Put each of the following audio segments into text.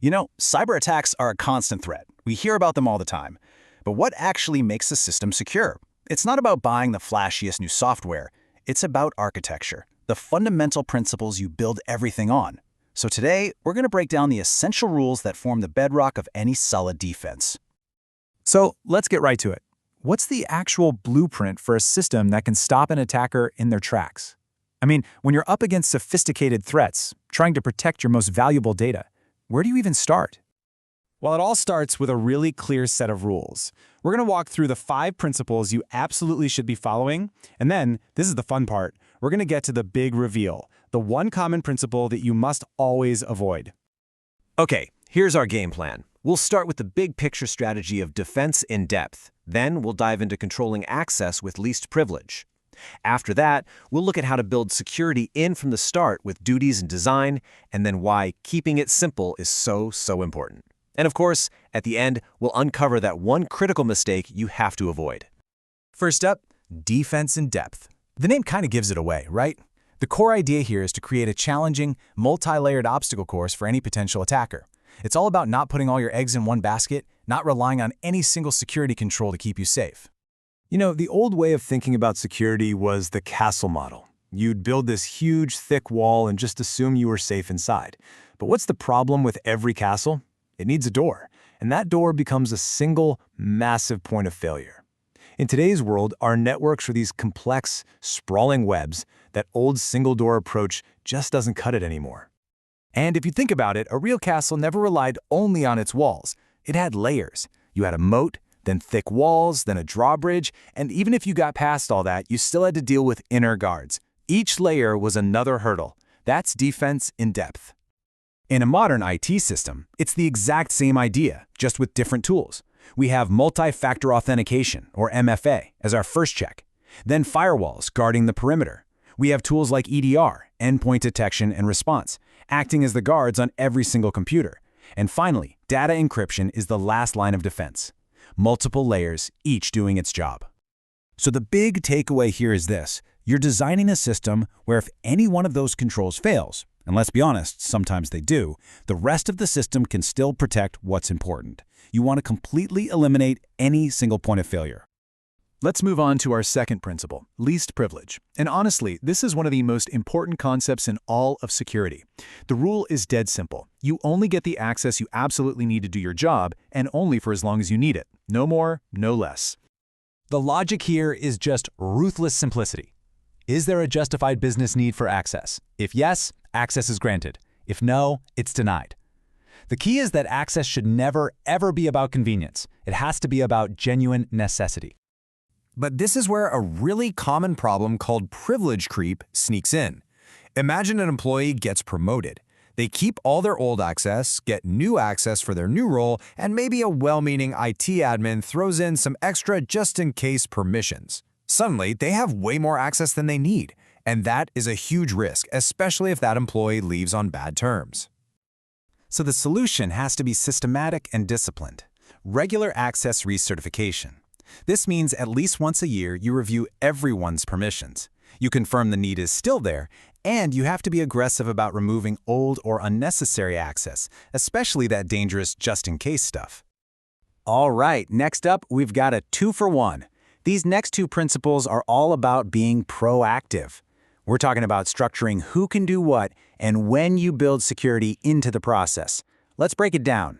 Cyber attacks are a constant threat. We hear about them all the time. But what actually makes a system secure? It's not about buying the flashiest new software. It's about architecture, the fundamental principles you build everything on. So today, we're going to break down the essential rules that form the bedrock of any solid defense. So let's get right to it. What's the actual blueprint for a system that can stop an attacker in their tracks? I mean, when you're up against sophisticated threats, trying to protect your most valuable data, where do you even start? Well, it all starts with a really clear set of rules. We're going to walk through the 5 principles you absolutely should be following, and then, this is the fun part, we're going to get to the big reveal, the one common principle that you must always avoid. Okay, here's our game plan. We'll start with the big picture strategy of defense in depth. Then we'll dive into controlling access with least privilege. After that, we'll look at how to build security in from the start with duties and design, and then why keeping it simple is so important. And of course, at the end, we'll uncover that one critical mistake you have to avoid. First up, defense in depth. The name kind of gives it away, right? The core idea here is to create a challenging, multi-layered obstacle course for any potential attacker. It's all about not putting all your eggs in one basket, not relying on any single security control to keep you safe. The old way of thinking about security was the castle model. You'd build this huge, thick wall and just assume you were safe inside. But what's the problem with every castle? It needs a door, and that door becomes a single, massive point of failure. In today's world, our networks are these complex, sprawling webs. That old single-door approach just doesn't cut it anymore. And if you think about it, a real castle never relied only on its walls. It had layers. You had a moat, then thick walls, then a drawbridge, and even if you got past all that, you still had to deal with inner guards. Each layer was another hurdle. That's defense in depth. In a modern IT system, it's the exact same idea, just with different tools. We have multi-factor authentication, or MFA, as our first check. Then firewalls guarding the perimeter. We have tools like EDR, endpoint detection and response, acting as the guards on every single computer. And finally, data encryption is the last line of defense. Multiple layers, each doing its job. So the big takeaway here is this. You're designing a system where if any one of those controls fails, and let's be honest, sometimes they do, the rest of the system can still protect what's important. You want to completely eliminate any single point of failure. Let's move on to our second principle, least privilege. And honestly, this is one of the most important concepts in all of security. The rule is dead simple. You only get the access you absolutely need to do your job, and only for as long as you need it. No more, no less. The logic here is just ruthless simplicity. Is there a justified business need for access? If yes, access is granted. If no, it's denied. The key is that access should never, ever be about convenience. It has to be about genuine necessity. But this is where a really common problem called privilege creep sneaks in. Imagine an employee gets promoted. They keep all their old access, get new access for their new role, and maybe a well-meaning IT admin throws in some extra just-in-case permissions. Suddenly, they have way more access than they need, and that is a huge risk, especially if that employee leaves on bad terms. So the solution has to be systematic and disciplined. Regular access recertification. This means at least once a year you review everyone's permissions. You confirm the need is still there, and you have to be aggressive about removing old or unnecessary access, especially that dangerous just-in-case stuff. All right, next up, we've got a 2-for-1. These next 2 principles are all about being proactive. We're talking about structuring who can do what and when you build security into the process. Let's break it down.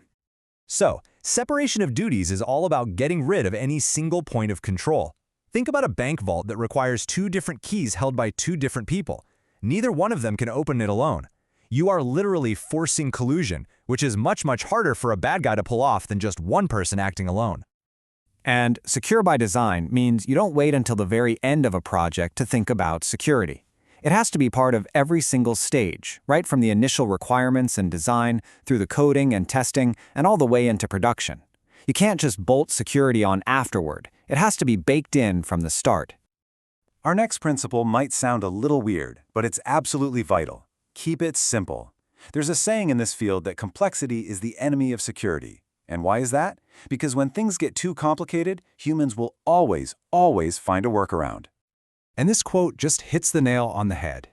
So, separation of duties is all about getting rid of any single point of control. Think about a bank vault that requires 2 different keys held by 2 different people. Neither one of them can open it alone. You are literally forcing collusion, which is much harder for a bad guy to pull off than just one person acting alone. And secure by design means you don't wait until the very end of a project to think about security. It has to be part of every single stage, right from the initial requirements and design, through the coding and testing, and all the way into production. You can't just bolt security on afterward. It has to be baked in from the start. Our next principle might sound a little weird, but it's absolutely vital. Keep it simple. There's a saying in this field that complexity is the enemy of security. And why is that? Because when things get too complicated, humans will always find a workaround. And this quote just hits the nail on the head.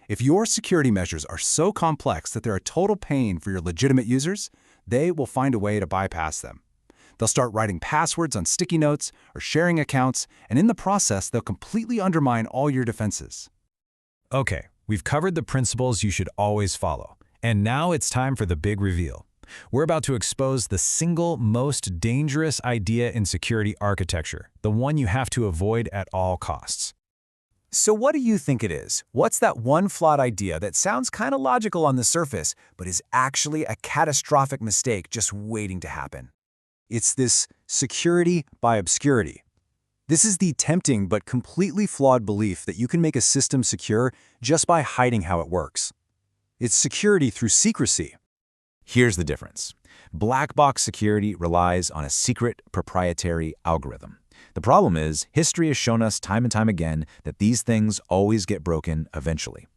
If your security measures are so complex that they're a total pain for your legitimate users, they will find a way to bypass them. They'll start writing passwords on sticky notes or sharing accounts, and in the process, they'll completely undermine all your defenses. Okay, we've covered the principles you should always follow. And now it's time for the big reveal. We're about to expose the single most dangerous idea in security architecture, the one you have to avoid at all costs. So what do you think it is? What's that one flawed idea that sounds kind of logical on the surface, but is actually a catastrophic mistake just waiting to happen? It's this security by obscurity. This is the tempting but completely flawed belief that you can make a system secure just by hiding how it works. It's security through secrecy. Here's the difference. Black box security relies on a secret, proprietary algorithm. The problem is, history has shown us time and time again that these things always get broken eventually.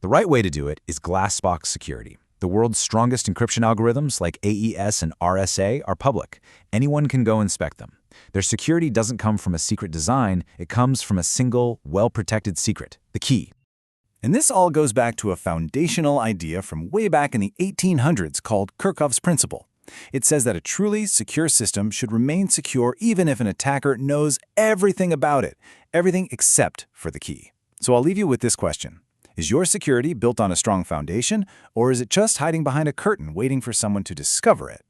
The right way to do it is glass box security. The world's strongest encryption algorithms like K.I.S.S and RSA are public. Anyone can go inspect them. Their security doesn't come from a secret design, it comes from a single, well-protected secret, the key. And this all goes back to a foundational idea from way back in the 1800s called Kirchhoff's principle. It says that a truly secure system should remain secure even if an attacker knows everything about it, everything except for the key. So I'll leave you with this question. Is your security built on a strong foundation, or is it just hiding behind a curtain waiting for someone to discover it?